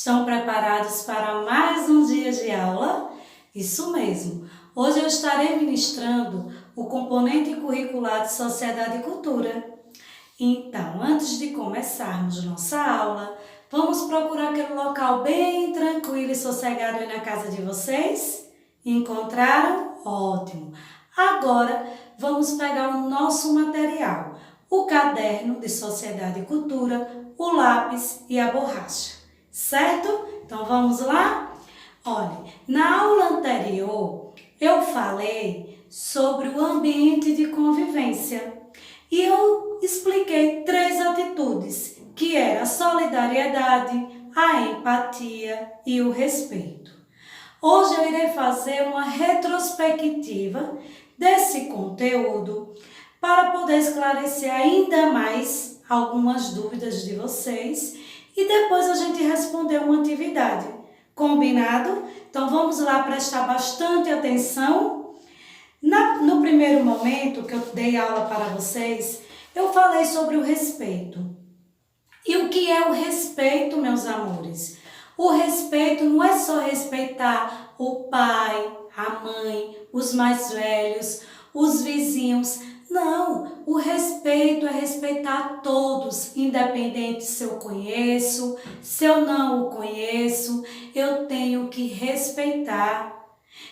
Estão preparados para mais um dia de aula? Isso mesmo! Hoje eu estarei ministrando o componente curricular de Sociedade e Cultura. Então, antes de começarmos nossa aula, vamos procurar aquele local bem tranquilo e sossegado aí na casa de vocês? Encontraram? Ótimo! Agora, vamos pegar o nosso material, o caderno de Sociedade e Cultura, o lápis e a borracha. Certo? Então vamos lá? Olha, na aula anterior eu falei sobre o ambiente de convivência e eu expliquei 3 atitudes, que era a solidariedade, a empatia e o respeito. Hoje eu irei fazer uma retrospectiva desse conteúdo para poder esclarecer ainda mais algumas dúvidas de vocês e depois a gente responder uma atividade. Combinado? Então vamos lá prestar bastante atenção. No primeiro momento que eu dei aula para vocês, eu falei sobre o respeito. E o que é o respeito, meus amores? O respeito não é só respeitar o pai, a mãe, os mais velhos, os vizinhos. Não, o respeito é respeitar todos, independente se eu conheço, se eu não o conheço, eu tenho que respeitar.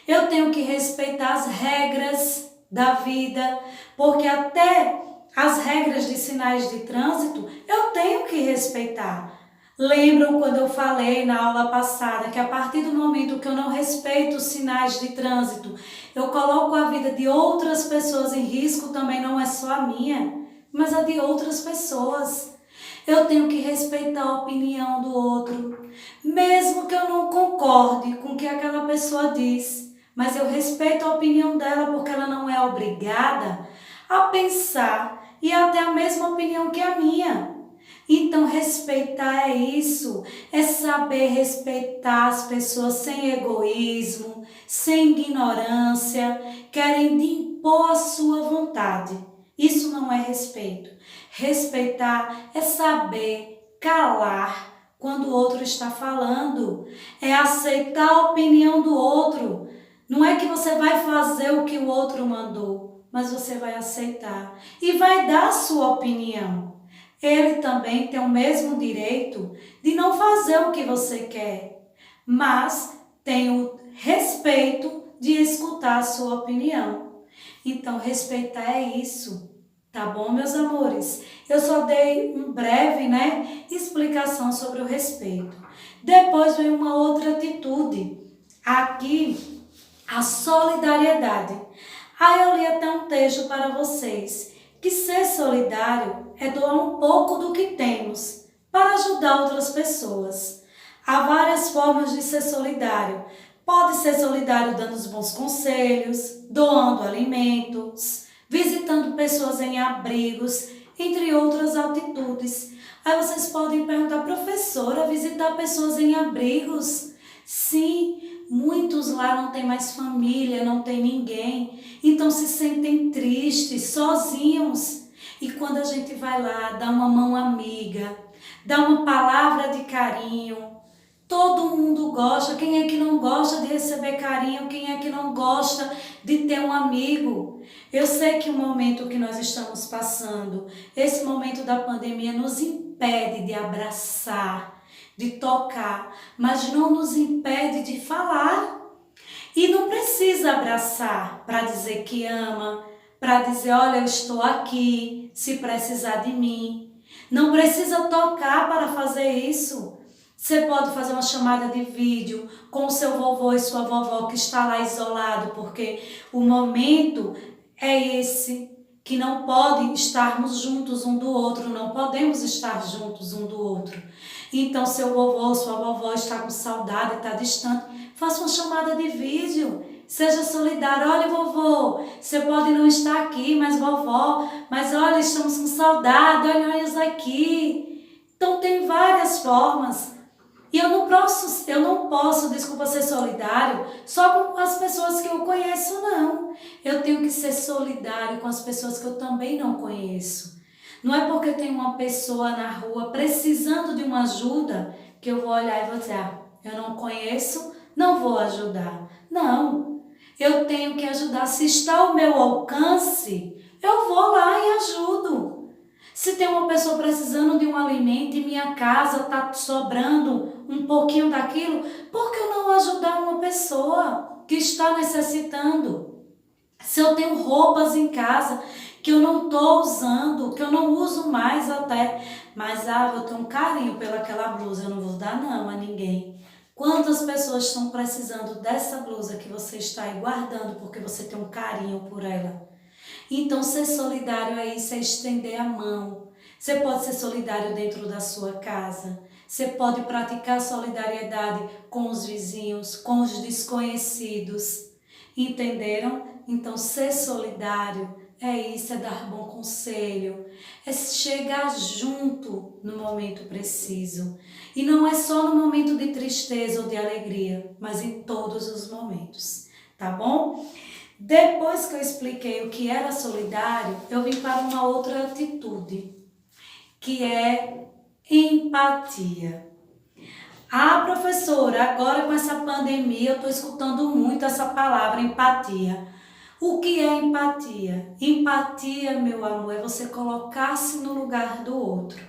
Eu tenho que respeitar as regras da vida, porque até as regras de sinais de trânsito eu tenho que respeitar. Lembram quando eu falei na aula passada que a partir do momento que eu não respeito os sinais de trânsito, eu coloco a vida de outras pessoas em risco, também não é só a minha, mas a de outras pessoas. Eu tenho que respeitar a opinião do outro, mesmo que eu não concorde com o que aquela pessoa diz, mas eu respeito a opinião dela porque ela não é obrigada a pensar e a ter a mesma opinião que a minha. Então, respeitar é isso, é saber respeitar as pessoas sem egoísmo, sem ignorância, querendo impor a sua vontade. Isso não é respeito. Respeitar é saber calar quando o outro está falando, é aceitar a opinião do outro. Não é que você vai fazer o que o outro mandou, mas você vai aceitar e vai dar a sua opinião. Ele também tem o mesmo direito de não fazer o que você quer, mas tem o respeito de escutar a sua opinião. Então, respeitar é isso, tá bom, meus amores? Eu só dei um breve, explicação sobre o respeito. Depois vem uma outra atitude. Aqui, a solidariedade. Aí eu li até um texto para vocês, que ser solidário é doar um pouco do que temos para ajudar outras pessoas. Há várias formas de ser solidário. Pode ser solidário dando os bons conselhos, doando alimentos, visitando pessoas em abrigos, entre outras atitudes. Aí vocês podem perguntar, professora, visitar pessoas em abrigos? Sim, muitos lá não têm mais família, não tem ninguém, então se sentem tristes, sozinhos. E quando a gente vai lá, dá uma mão amiga, dá uma palavra de carinho, todo mundo gosta. Quem é que não gosta de receber carinho? Quem é que não gosta de ter um amigo? Eu sei que o momento que nós estamos passando, esse momento da pandemia, nos impede de abraçar, de tocar, mas não nos impede de falar. E não precisa abraçar para dizer que ama, para dizer, olha, eu estou aqui, se precisar de mim. Não precisa tocar para fazer isso. Você pode fazer uma chamada de vídeo com o seu vovô e sua vovó que está lá isolado, porque o momento é esse, que não pode estarmos juntos um do outro, não podemos estar juntos um do outro. Então, seu vovô, sua vovó está com saudade, está distante, faça uma chamada de vídeo, seja solidário. Olha, vovô, você pode não estar aqui, mas vovó, mas olha, estamos com saudade, olha nós aqui. Então, tem várias formas. E eu não posso, desculpa, ser solidário só com as pessoas que eu conheço, não. Eu tenho que ser solidário com as pessoas que eu também não conheço. Não é porque tem uma pessoa na rua precisando de uma ajuda que eu vou olhar e vou dizer, eu não conheço, não vou ajudar. Não, eu tenho que ajudar. Se está ao meu alcance, eu vou lá e ajudo. Se tem uma pessoa precisando de um alimento e minha casa está sobrando um pouquinho daquilo, por que eu não ajudar uma pessoa que está necessitando? Se eu tenho roupas em casa que eu não estou usando, que eu não uso mais até, mas eu tenho um carinho pelaquela blusa, eu não vou dar não a ninguém. Quantas pessoas estão precisando dessa blusa que você está aí guardando porque você tem um carinho por ela? Então, ser solidário é isso, é estender a mão. Você pode ser solidário dentro da sua casa. Você pode praticar solidariedade com os vizinhos, com os desconhecidos. Entenderam? Então, ser solidário é isso, é dar bom conselho, é chegar junto no momento preciso. E não é só no momento de tristeza ou de alegria, mas em todos os momentos, tá bom? Depois que eu expliquei o que era solidário, eu vim para uma outra atitude, que é empatia. Professora, agora com essa pandemia eu estou escutando muito essa palavra empatia. O que é empatia? Empatia, meu amor, é você colocar-se no lugar do outro.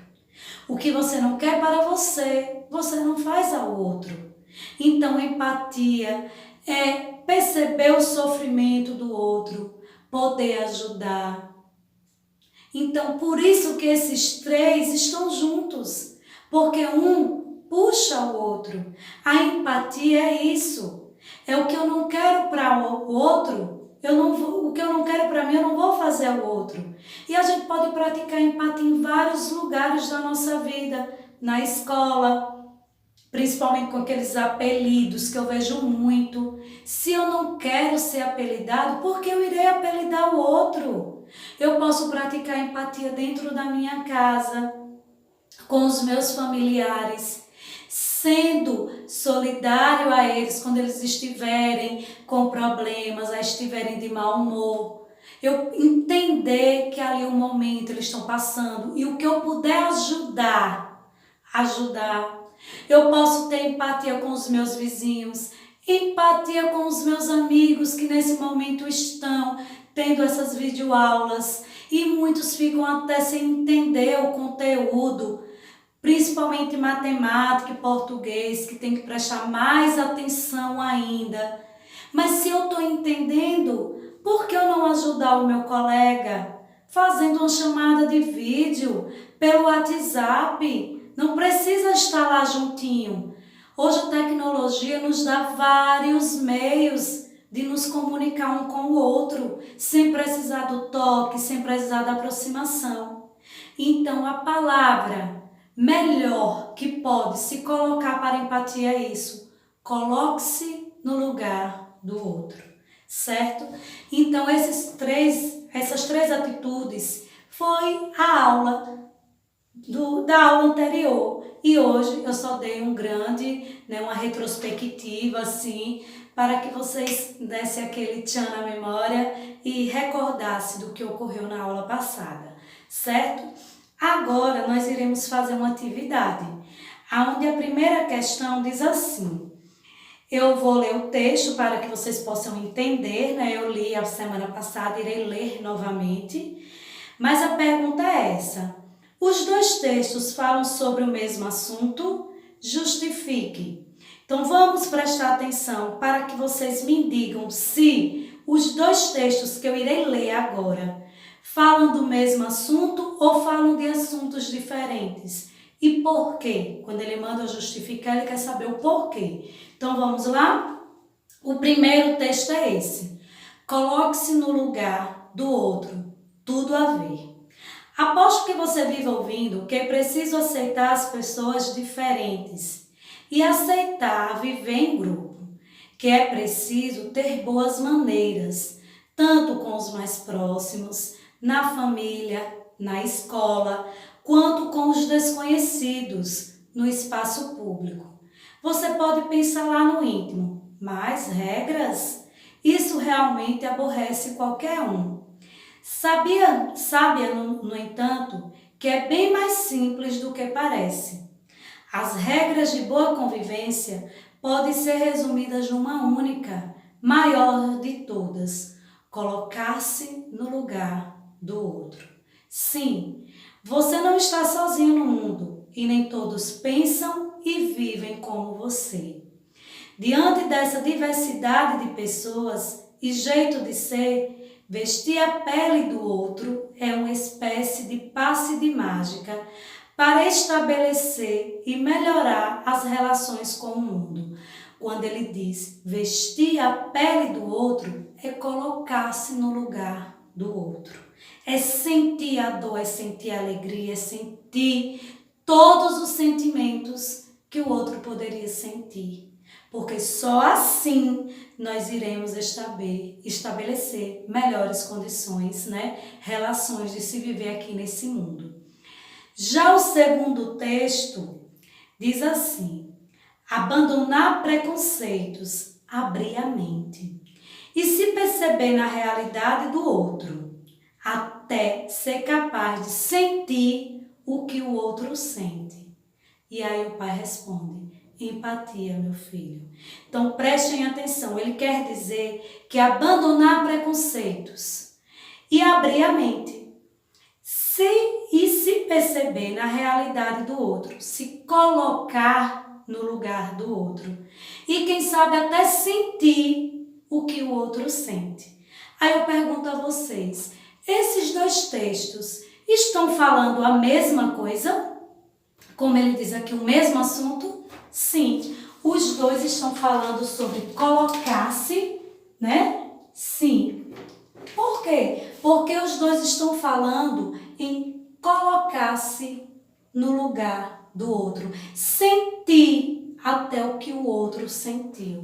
O que você não quer para você, você não faz ao outro. Então, empatia é perceber o sofrimento do outro, poder ajudar. Então, por isso que esses três estão juntos, porque um puxa o outro. A empatia é isso. É o que eu não quero para o outro, o que eu não quero para mim, eu não vou fazer ao outro. E a gente pode praticar empatia em vários lugares da nossa vida, na escola, principalmente com aqueles apelidos que eu vejo muito. Se eu não quero ser apelidado, por que eu irei apelidar o outro? Eu posso praticar empatia dentro da minha casa, com os meus familiares, sendo solidário a eles quando eles estiverem com problemas, estiverem de mau humor. Eu entender que ali é um momento eles estão passando e o que eu puder ajudar. Eu posso ter empatia com os meus vizinhos, empatia com os meus amigos que nesse momento estão tendo essas videoaulas e muitos ficam até sem entender o conteúdo, principalmente matemática e português, que tem que prestar mais atenção ainda. Mas se eu estou entendendo, por que eu não ajudar o meu colega fazendo uma chamada de vídeo pelo WhatsApp? Não precisa estar lá juntinho. Hoje a tecnologia nos dá vários meios de nos comunicar um com o outro, sem precisar do toque, sem precisar da aproximação. Então, a palavra melhor que pode se colocar para empatia é isso. Coloque-se no lugar do outro, certo? Então, essas três atitudes foi a aula da aula anterior. E hoje eu só dei uma retrospectiva assim, para que vocês dessem aquele tchan na memória e recordassem do que ocorreu na aula passada, certo? Agora nós iremos fazer uma atividade, onde a primeira questão diz assim. Eu vou ler o texto para que vocês possam entender, né? Eu li a semana passada, irei ler novamente. Mas a pergunta é essa. Os dois textos falam sobre o mesmo assunto? Justifique. Então vamos prestar atenção para que vocês me digam se os dois textos que eu irei ler agora falam do mesmo assunto ou falam de assuntos diferentes. E por quê? Quando ele manda justificar, ele quer saber o porquê. Então vamos lá? O primeiro texto é esse. Coloque-se no lugar do outro. Tudo a ver. Aposto que você vive ouvindo que é preciso aceitar as pessoas diferentes e aceitar viver em grupo, que é preciso ter boas maneiras, tanto com os mais próximos, na família, na escola, quanto com os desconhecidos, no espaço público. Você pode pensar lá no íntimo, mas regras? Isso realmente aborrece qualquer um. Sabia, no entanto, que é bem mais simples do que parece. As regras de boa convivência podem ser resumidas numa única, maior de todas: colocar-se no lugar do outro. Sim, você não está sozinho no mundo e nem todos pensam e vivem como você. Diante dessa diversidade de pessoas e jeito de ser, vestir a pele do outro é uma espécie de passe de mágica para estabelecer e melhorar as relações com o mundo. Quando ele diz vestir a pele do outro, é colocar-se no lugar do outro. É sentir a dor, é sentir a alegria, é sentir todos os sentimentos que o outro poderia sentir. Porque só assim nós iremos estabelecer melhores condições, relações de se viver aqui nesse mundo. Já o segundo texto diz assim: abandonar preconceitos, abrir a mente e se perceber na realidade do outro, até ser capaz de sentir o que o outro sente. E aí o pai responde: empatia, meu filho. Então prestem atenção, ele quer dizer que abandonar preconceitos e abrir a mente. Se perceber na realidade do outro, se colocar no lugar do outro e quem sabe até sentir o que o outro sente. Aí eu pergunto a vocês, esses dois textos estão falando a mesma coisa? Como ele diz aqui, o mesmo assunto? Sim, os dois estão falando sobre colocar-se, Sim. Por quê? Porque os dois estão falando em colocar-se no lugar do outro, sentir até o que o outro sentiu.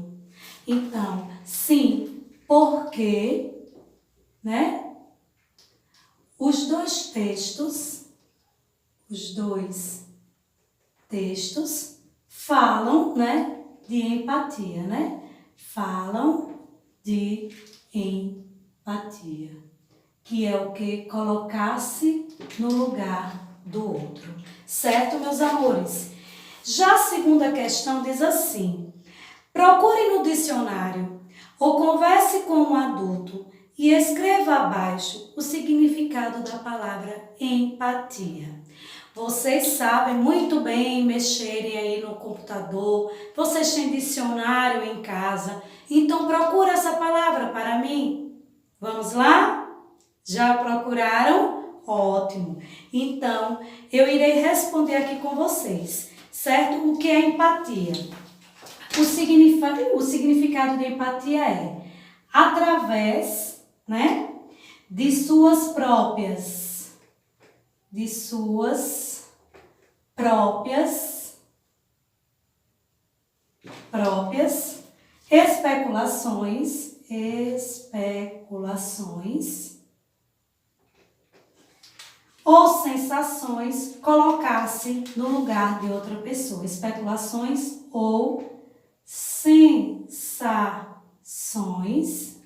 Então, sim, porque, os dois textos falam, de empatia, Falam de empatia, que é o que? Colocar-se no lugar do outro. Certo, meus amores? Já a segunda questão diz assim: procure no dicionário ou converse com um adulto e escreva abaixo o significado da palavra empatia. Vocês sabem muito bem mexerem aí no computador, vocês têm dicionário em casa, então procura essa palavra para mim. Vamos lá? Já procuraram? Ótimo! Então, eu irei responder aqui com vocês, certo? O que é empatia? O significado de empatia é através, de suas próprias especulações ou sensações, colocar-se no lugar de outra pessoa. Especulações ou sensações,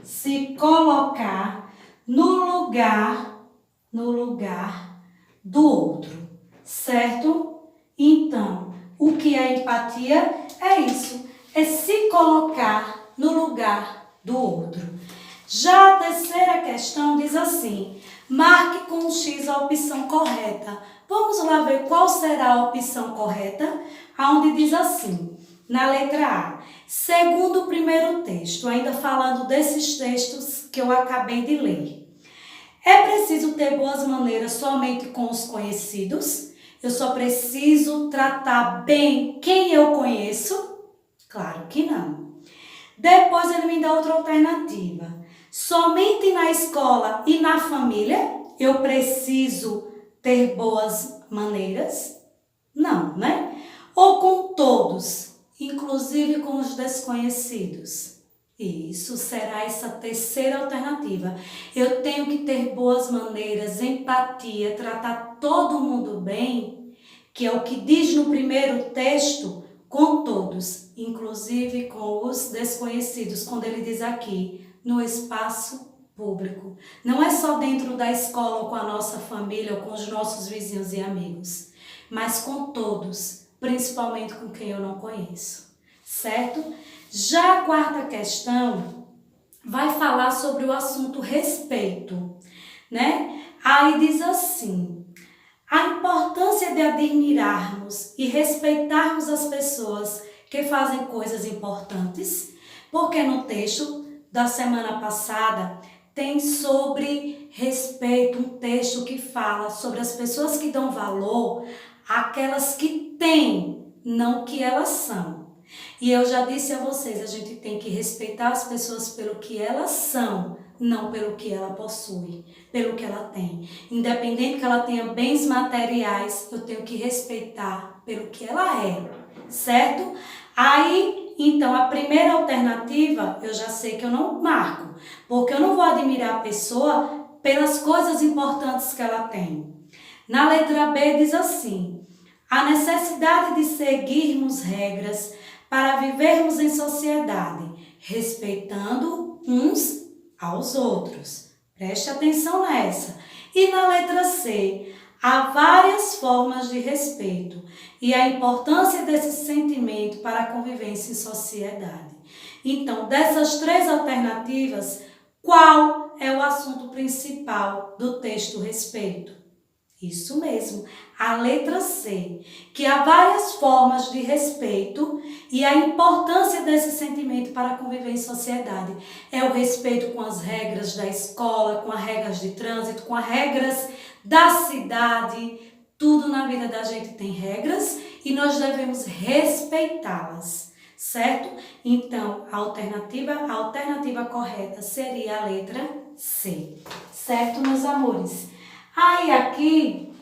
se colocar no lugar do outro, certo? Então, o que é empatia? É isso, é se colocar no lugar do outro. Já a terceira questão diz assim: marque com um X a opção correta. Vamos lá ver qual será a opção correta? Aonde diz assim, na letra A, segundo o primeiro texto, ainda falando desses textos que eu acabei de ler. É preciso ter boas maneiras somente com os conhecidos? Eu só preciso tratar bem quem eu conheço? Claro que não. Depois ele me dá outra alternativa. Somente na escola e na família eu preciso ter boas maneiras? Não, Ou com todos, inclusive com os desconhecidos? Isso será essa terceira alternativa. Eu tenho que ter boas maneiras, empatia, tratar todo mundo bem, que é o que diz no primeiro texto, com todos, inclusive com os desconhecidos, quando ele diz aqui, no espaço público. Não é só dentro da escola ou com a nossa família ou com os nossos vizinhos e amigos, mas com todos, principalmente com quem eu não conheço, certo? Já a quarta questão vai falar sobre o assunto respeito, né? Aí diz assim: a importância de admirarmos e respeitarmos as pessoas que fazem coisas importantes, porque no texto da semana passada tem sobre respeito, um texto que fala sobre as pessoas que dão valor àquelas que têm, não que elas são. E eu já disse a vocês, a gente tem que respeitar as pessoas pelo que elas são, não pelo que ela possui, pelo que ela tem. Independente que ela tenha bens materiais, eu tenho que respeitar pelo que ela é, certo? Aí, então, a primeira alternativa, eu já sei que eu não marco, porque eu não vou admirar a pessoa pelas coisas importantes que ela tem. Na letra B diz assim: a necessidade de seguirmos regras para vivermos em sociedade, respeitando uns aos outros. Preste atenção nessa. E na letra C, há várias formas de respeito e a importância desse sentimento para a convivência em sociedade. Então, dessas três alternativas, qual é o assunto principal do texto respeito? Isso mesmo, a letra C, que há várias formas de respeito e a importância desse sentimento para a conviver em sociedade. É o respeito com as regras da escola, com as regras de trânsito, com as regras da cidade. Tudo na vida da gente tem regras e nós devemos respeitá-las, certo? Então, a alternativa correta seria a letra C, certo, meus amores? Aí aqui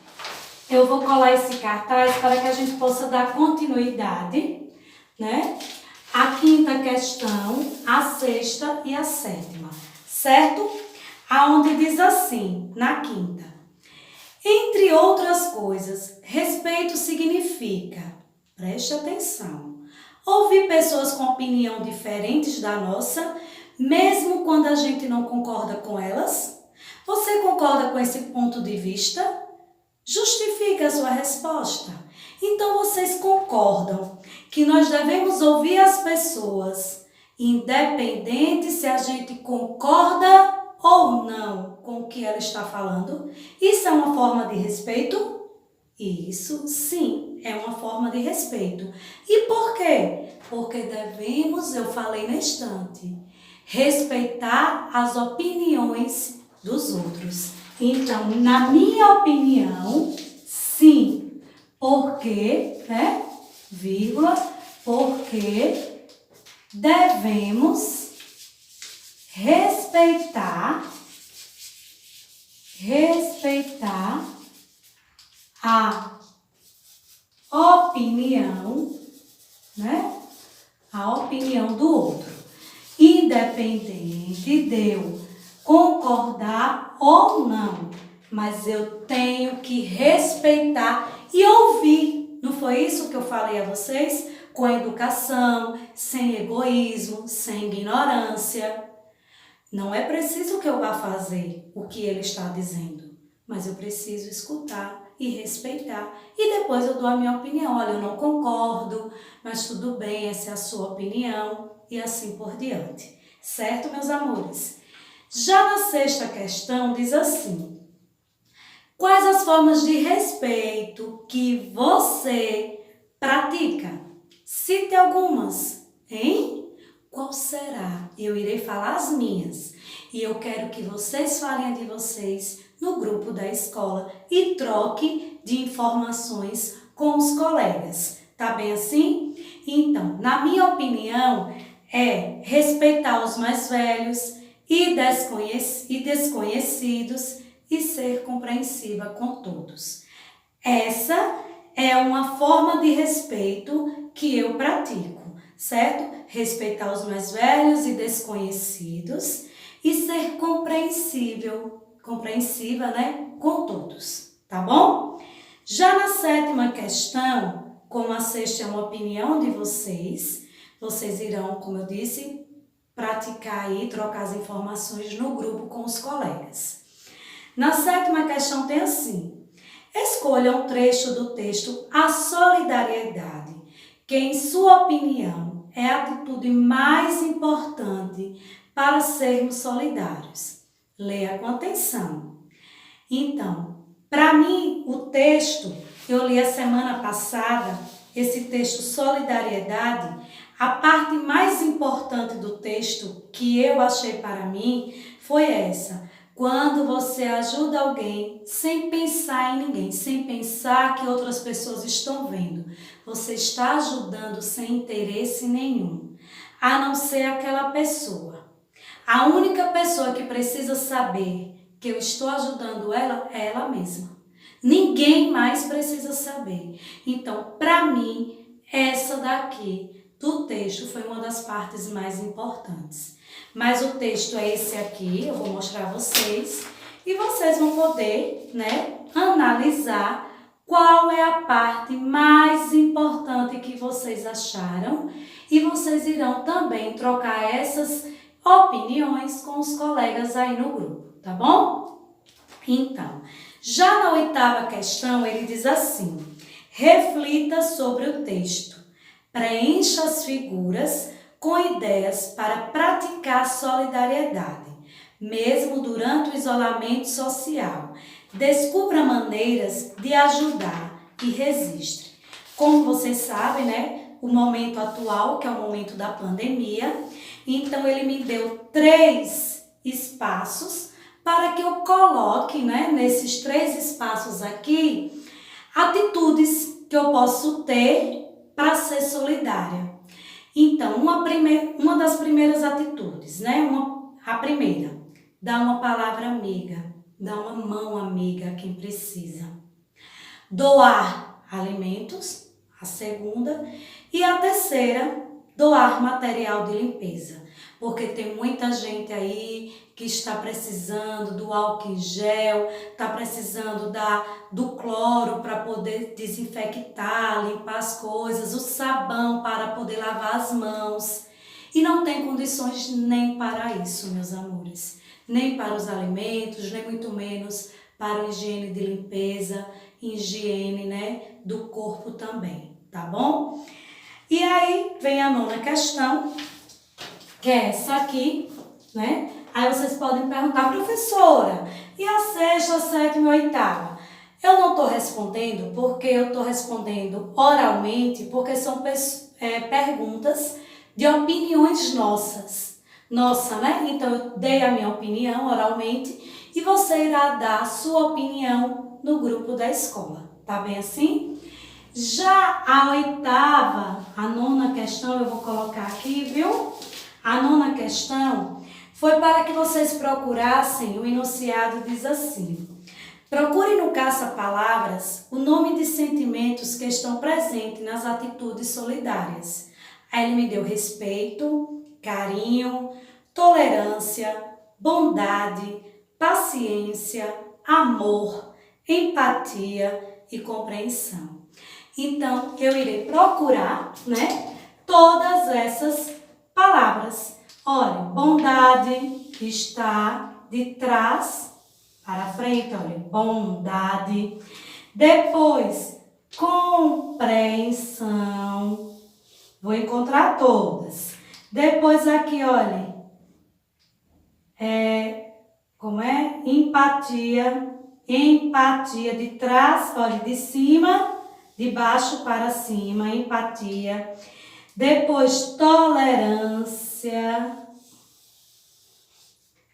eu vou colar esse cartaz para que a gente possa dar continuidade, né? A quinta questão, a sexta e a sétima, certo? Aonde diz assim, na quinta: entre outras coisas, respeito significa, preste atenção, ouvir pessoas com opinião diferentes da nossa, mesmo quando a gente não concorda com elas. Você concorda com esse ponto de vista? Justifique a sua resposta. Então, vocês concordam que nós devemos ouvir as pessoas, independente se a gente concorda ou não com o que ela está falando? Isso é uma forma de respeito? Isso, sim, é uma forma de respeito. E por quê? Porque devemos, eu falei na estante, respeitar as opiniões dos outros. Então, na minha opinião, sim, porque, né, vírgula, porque devemos respeitar a opinião, né, a opinião do outro, independente de eu concordar ou não, mas eu tenho que respeitar e ouvir. Não foi isso que eu falei a vocês? Com educação, sem egoísmo, sem ignorância. Não é preciso que eu vá fazer o que ele está dizendo, mas eu preciso escutar e respeitar. E depois eu dou a minha opinião. Olha, eu não concordo, mas tudo bem, essa é a sua opinião e assim por diante. Certo, meus amores? Já na sexta questão diz assim: quais as formas de respeito que você pratica? Cite algumas, hein? Qual será? Eu irei falar as minhas. E eu quero que vocês falem a de vocês no grupo da escola e troque de informações com os colegas. Tá bem assim? Então, na minha opinião, é respeitar os mais velhos e desconhecidos e ser compreensiva com todos. Essa é uma forma de respeito que eu pratico, certo? Respeitar os mais velhos e desconhecidos e ser compreensiva, né, com todos, tá bom? Já na sétima questão, como a sexta é uma opinião de vocês, vocês irão, como eu disse, praticar e trocar as informações no grupo com os colegas. Na 7ª questão tem assim: escolha um trecho do texto A Solidariedade, que em sua opinião é a atitude mais importante para sermos solidários. Leia com atenção. Então, para mim, o texto, eu li a semana passada, esse texto Solidariedade, a parte mais importante do texto que eu achei para mim foi essa: quando você ajuda alguém sem pensar em ninguém, sem pensar que outras pessoas estão vendo, você está ajudando sem interesse nenhum, a não ser aquela pessoa. A única pessoa que precisa saber que eu estou ajudando ela é ela mesma. Ninguém mais precisa saber. Então, para mim, essa daqui do texto foi uma das partes mais importantes. Mas o texto é esse aqui, eu vou mostrar a vocês, e vocês vão poder, analisar qual é a parte mais importante que vocês acharam, e vocês irão também trocar essas opiniões com os colegas aí no grupo, tá bom? Então, já na 8ª questão, ele diz assim: reflita sobre o texto, preencha as figuras com ideias para praticar solidariedade, mesmo durante o isolamento social. Descubra maneiras de ajudar e registre. Como vocês sabem, o momento atual, que é o momento da pandemia, então ele me deu 3 espaços para que eu coloque, nesses 3 espaços aqui, atitudes que eu posso ter para ser solidária. Então, uma das primeiras atitudes, a primeira, dá uma palavra amiga, dá uma mão amiga a quem precisa. Doar alimentos, a segunda. E a terceira, doar material de limpeza. Porque tem muita gente aí que está precisando do álcool em gel, está precisando do cloro para poder desinfectar, limpar as coisas, o sabão para poder lavar as mãos. E não tem condições nem para isso, meus amores. Nem para os alimentos, nem muito menos para a higiene de limpeza, higiene, do corpo também, tá bom? E aí vem a 9ª questão, que é essa aqui, Aí vocês podem perguntar: professora, e a 6ª, 7ª e 8ª? Eu não estou respondendo porque eu estou respondendo oralmente, porque são perguntas de opiniões nossas. Então eu dei a minha opinião oralmente e você irá dar a sua opinião no grupo da escola. Tá bem assim? Já a 8ª, a 9ª questão, eu vou colocar aqui, viu? A 9ª questão foi para que vocês procurassem, o enunciado diz assim: procure no caça-palavras o nome de sentimentos que estão presentes nas atitudes solidárias. Aí ele me deu respeito, carinho, tolerância, bondade, paciência, amor, empatia e compreensão. Então, eu irei procurar, todas essas palavras. Olha, bondade está de trás para frente, olha, bondade. Depois, compreensão. Vou encontrar todas. Depois aqui, olha, empatia. Empatia de trás, olha, de cima, de baixo para cima, empatia. Depois, tolerância.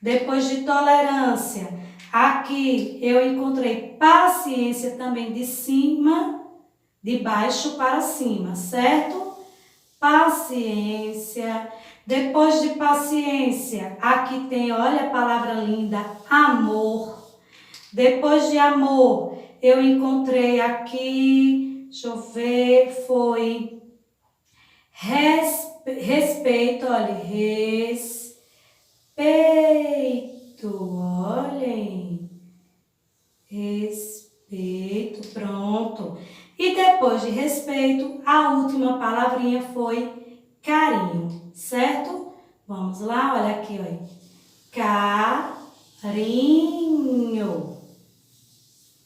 Depois de tolerância, aqui eu encontrei paciência também de cima, de baixo para cima, certo? Paciência. Depois de paciência, aqui tem, olha a palavra linda, amor. Depois de amor, eu encontrei aqui, deixa eu ver, foi respeito, olha, respeito, olhem, respeito, pronto. E depois de respeito, a última palavrinha foi carinho, certo? Vamos lá, olha aqui, olha. Carinho.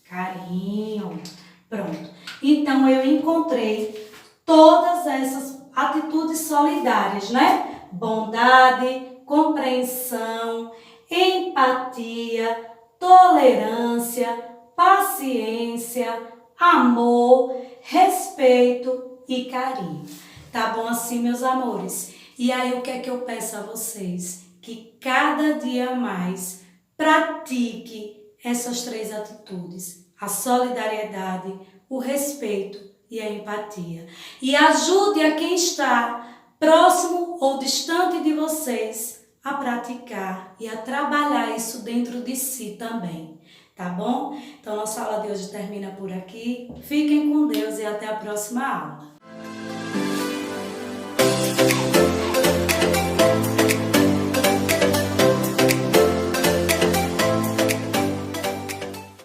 Carinho. Pronto. Então, eu encontrei todas essas atitudes solidárias, né? Bondade, compreensão, empatia, tolerância, paciência, amor, respeito e carinho. Tá bom assim, meus amores? E aí, o que é que eu peço a vocês? Que cada dia mais pratique essas 3 atitudes: a solidariedade, o respeito e a empatia. E ajude a quem está próximo ou distante de vocês a praticar e a trabalhar isso dentro de si também. Tá bom? Então, nossa aula de hoje termina por aqui. Fiquem com Deus e até a próxima aula.